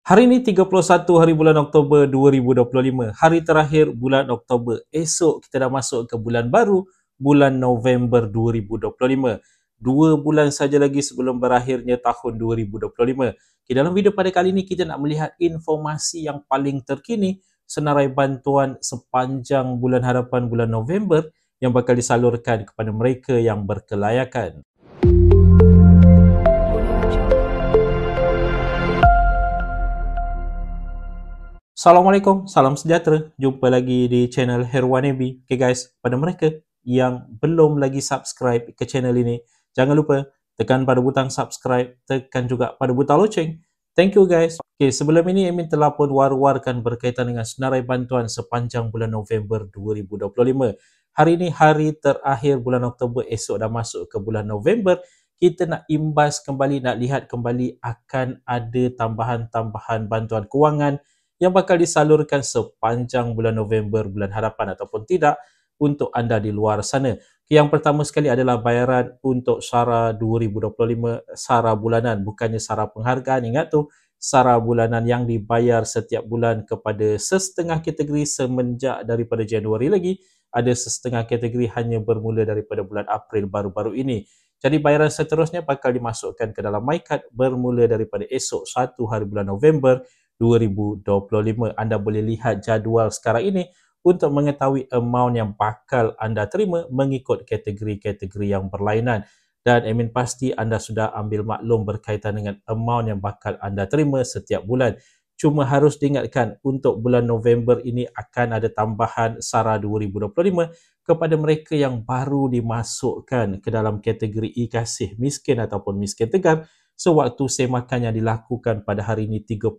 Hari ini 31 hari bulan Oktober 2025, hari terakhir bulan Oktober. Esok kita dah masuk ke bulan baru, bulan November 2025. 2 bulan saja lagi sebelum berakhirnya tahun 2025. Okay, dalam video pada kali ini kita nak melihat informasi yang paling terkini senarai bantuan sepanjang bulan harapan bulan November yang bakal disalurkan kepada mereka yang berkelayakan. Assalamualaikum, salam sejahtera. Jumpa lagi di channel Herwanebi. Okay guys, pada mereka yang belum lagi subscribe ke channel ini, jangan lupa tekan pada butang subscribe, tekan juga pada butang loceng. Thank you guys. Okay, sebelum ini Emin telah pun war-warkan berkaitan dengan senarai bantuan sepanjang bulan November 2025. Hari ini hari terakhir bulan Oktober, esok dah masuk ke bulan November. Kita nak imbas kembali, nak lihat kembali akan ada tambahan-tambahan bantuan kewangan yang bakal disalurkan sepanjang bulan November, bulan harapan ataupun tidak untuk anda di luar sana. Yang pertama sekali adalah bayaran untuk SARA 2025, SARA bulanan, bukannya SARA penghargaan. Ingat tu, SARA bulanan yang dibayar setiap bulan kepada sesetengah kategori semenjak daripada Januari lagi. Ada sesetengah kategori hanya bermula daripada bulan April baru-baru ini. Jadi bayaran seterusnya bakal dimasukkan ke dalam MyCard bermula daripada esok 1 hari bulan November 2025. Anda boleh lihat jadual sekarang ini untuk mengetahui amount yang bakal anda terima mengikut kategori-kategori yang berlainan. Dan Emin pasti anda sudah ambil maklum berkaitan dengan amount yang bakal anda terima setiap bulan. Cuma harus diingatkan untuk bulan November ini akan ada tambahan SARA 2025 kepada mereka yang baru dimasukkan ke dalam kategori e-kasih miskin ataupun miskin tegar sewaktu semakan yang dilakukan pada hari ini 31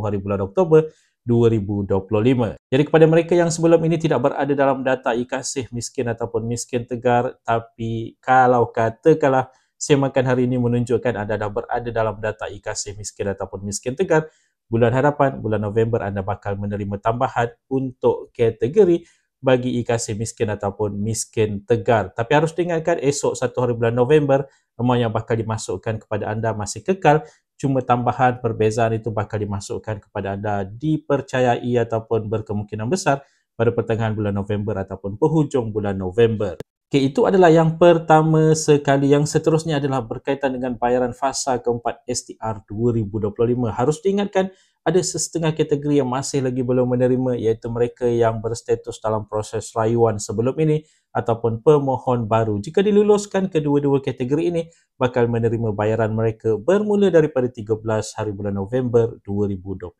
hari bulan Oktober 2025. Jadi kepada mereka yang sebelum ini tidak berada dalam data e-kasih miskin ataupun miskin tegar, tapi kalau katakanlah semakan hari ini menunjukkan anda dah berada dalam data e-kasih miskin ataupun miskin tegar, bulan harapan, bulan November anda bakal menerima tambahan untuk kategori bagi e-kasih miskin ataupun miskin tegar. Tapi harus diingatkan esok 1 hari bulan November, amount yang bakal dimasukkan kepada anda masih kekal, cuma tambahan perbezaan itu bakal dimasukkan kepada anda dipercayai ataupun berkemungkinan besar pada pertengahan bulan November ataupun penghujung bulan November. Okay, itu adalah yang pertama sekali. Yang seterusnya adalah berkaitan dengan bayaran fasa keempat STR 2025. Harus diingatkan ada sesetengah kategori yang masih lagi belum menerima, iaitu mereka yang berstatus dalam proses rayuan sebelum ini ataupun pemohon baru. Jika diluluskan kedua-dua kategori ini, bakal menerima bayaran mereka bermula daripada 13 hari bulan November 2025.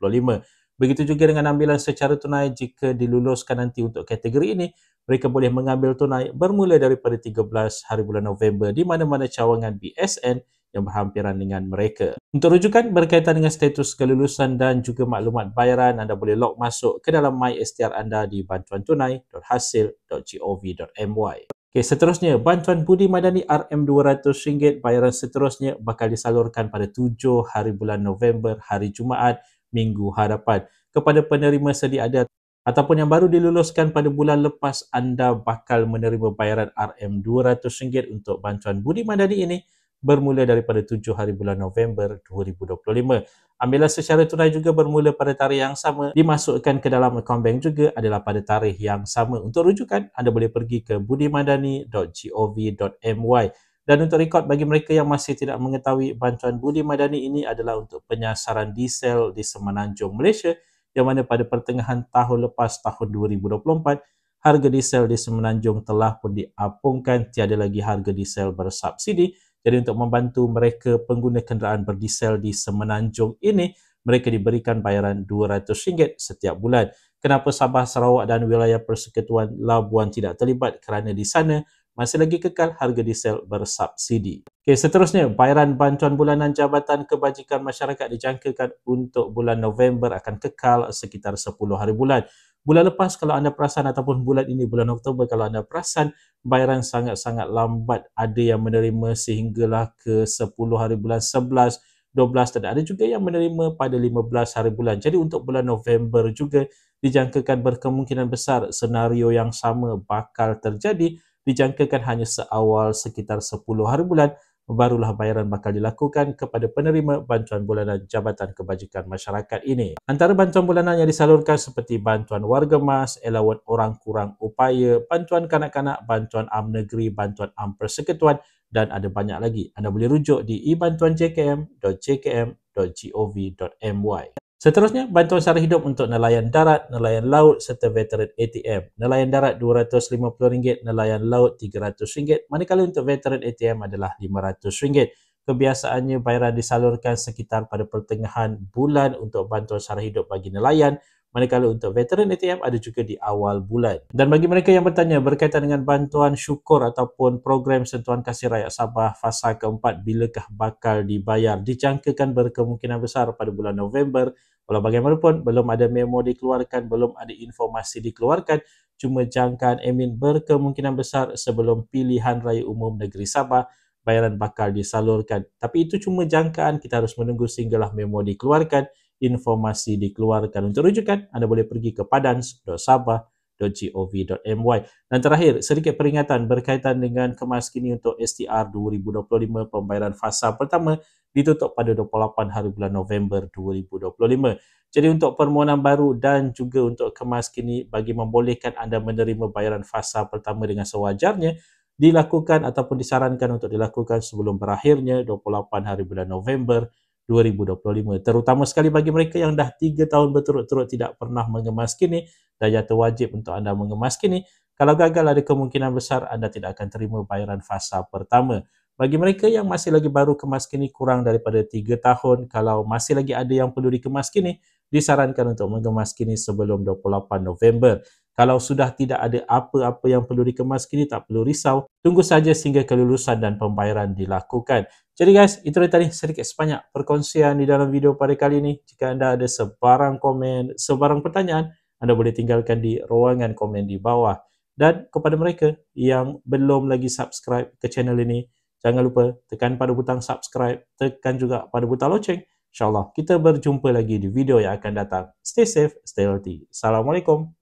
Begitu juga dengan ambilan secara tunai. Jika diluluskan nanti untuk kategori ini, mereka boleh mengambil tunai bermula daripada 13 hari bulan November di mana-mana cawangan BSN yang berhampiran dengan mereka. Untuk rujukan berkaitan dengan status kelulusan dan juga maklumat bayaran, anda boleh log masuk ke dalam MySTR anda di bantuantunai.hasil.gov.my. Okay, seterusnya, bantuan budi madani RM200, bayaran seterusnya bakal disalurkan pada 7 hari bulan November, hari Jumaat, Minggu hadapan. Kepada penerima sedia ada ataupun yang baru diluluskan pada bulan lepas, anda bakal menerima bayaran RM200 untuk bantuan budi madani ini bermula daripada 7 hari bulan November 2025. Ambilan secara tunai juga bermula pada tarikh yang sama, dimasukkan ke dalam akaun bank juga adalah pada tarikh yang sama. Untuk rujukan, anda boleh pergi ke budimadani.gov.my. Dan untuk rekod bagi mereka yang masih tidak mengetahui, bantuan budi madani ini adalah untuk penyasaran diesel di Semenanjung Malaysia, yang mana pada pertengahan tahun lepas, tahun 2024, harga diesel di Semenanjung telah pun diapungkan, tiada lagi harga diesel bersubsidi. Jadi untuk membantu mereka pengguna kenderaan berdiesel di Semenanjung ini, mereka diberikan bayaran RM200 setiap bulan. Kenapa Sabah, Sarawak dan wilayah Persekutuan Labuan tidak terlibat? Kerana di sana masih lagi kekal harga diesel bersubsidi. Okay, seterusnya, bayaran bantuan bulanan Jabatan Kebajikan Masyarakat dijangkakan untuk bulan November akan kekal sekitar 10 hari bulan. Bulan lepas kalau anda perasan ataupun bulan ini bulan Oktober kalau anda perasan, bayaran sangat-sangat lambat. Ada yang menerima sehinggalah ke 10 hari bulan 11, 12 dan ada juga yang menerima pada 15 hari bulan. Jadi untuk bulan November juga dijangkakan berkemungkinan besar senario yang sama bakal terjadi. Dijangkakan hanya seawal sekitar 10 hari bulan barulah bayaran bakal dilakukan kepada penerima bantuan bulanan Jabatan Kebajikan Masyarakat ini. Antara bantuan bulanan yang disalurkan seperti bantuan warga mas, allowance orang kurang upaya, bantuan kanak-kanak, bantuan am negeri, bantuan am persekutuan dan ada banyak lagi. Anda boleh rujuk di ebantuanjkm.jkm.gov.my. Seterusnya, bantuan sara hidup untuk nelayan darat, nelayan laut serta veteran ATM. Nelayan darat RM250, nelayan laut RM300, manakala untuk veteran ATM adalah RM500. Kebiasaannya bayaran disalurkan sekitar pada pertengahan bulan untuk bantuan sara hidup bagi nelayan, manakala untuk veteran ATM ada juga di awal bulan. Dan bagi mereka yang bertanya berkaitan dengan bantuan syukur ataupun program sentuhan kasih rakyat Sabah fasa keempat bilakah bakal dibayar, dijangkakan berkemungkinan besar pada bulan November. Walau bagaimanapun, belum ada memo dikeluarkan, belum ada informasi dikeluarkan, cuma jangkaan admin berkemungkinan besar sebelum pilihan raya umum negeri Sabah bayaran bakal disalurkan. Tapi itu cuma jangkaan, kita harus menunggu sehinggalah memo dikeluarkan, informasi dikeluarkan. Untuk rujukan, anda boleh pergi ke padans.sabah.gov.my. Dan terakhir, sedikit peringatan berkaitan dengan kemaskini untuk STR 2025 pembayaran fasa pertama ditutup pada 28 hari bulan November 2025. Jadi untuk permohonan baru dan juga untuk kemaskini bagi membolehkan anda menerima bayaran fasa pertama dengan sewajarnya dilakukan ataupun disarankan untuk dilakukan sebelum berakhirnya 28 hari bulan November 2025. Terutama sekali bagi mereka yang dah 3 tahun berturut-turut tidak pernah mengemaskini dan jatuh wajib untuk anda mengemaskini. Kalau gagal, ada kemungkinan besar anda tidak akan terima bayaran fasa pertama. Bagi mereka yang masih lagi baru kemaskini kurang daripada 3 tahun, kalau masih lagi ada yang perlu dikemaskini, disarankan untuk mengemaskini sebelum 28 November. Kalau sudah tidak ada apa-apa yang perlu dikemaskini, tak perlu risau. Tunggu saja sehingga kelulusan dan pembayaran dilakukan. Jadi guys, itu tadi sedikit sebanyak perkongsian di dalam video pada kali ini. Jika anda ada sebarang komen, sebarang pertanyaan, anda boleh tinggalkan di ruangan komen di bawah. Dan kepada mereka yang belum lagi subscribe ke channel ini, jangan lupa tekan pada butang subscribe, tekan juga pada butang loceng. InsyaAllah kita berjumpa lagi di video yang akan datang. Stay safe, stay healthy. Assalamualaikum.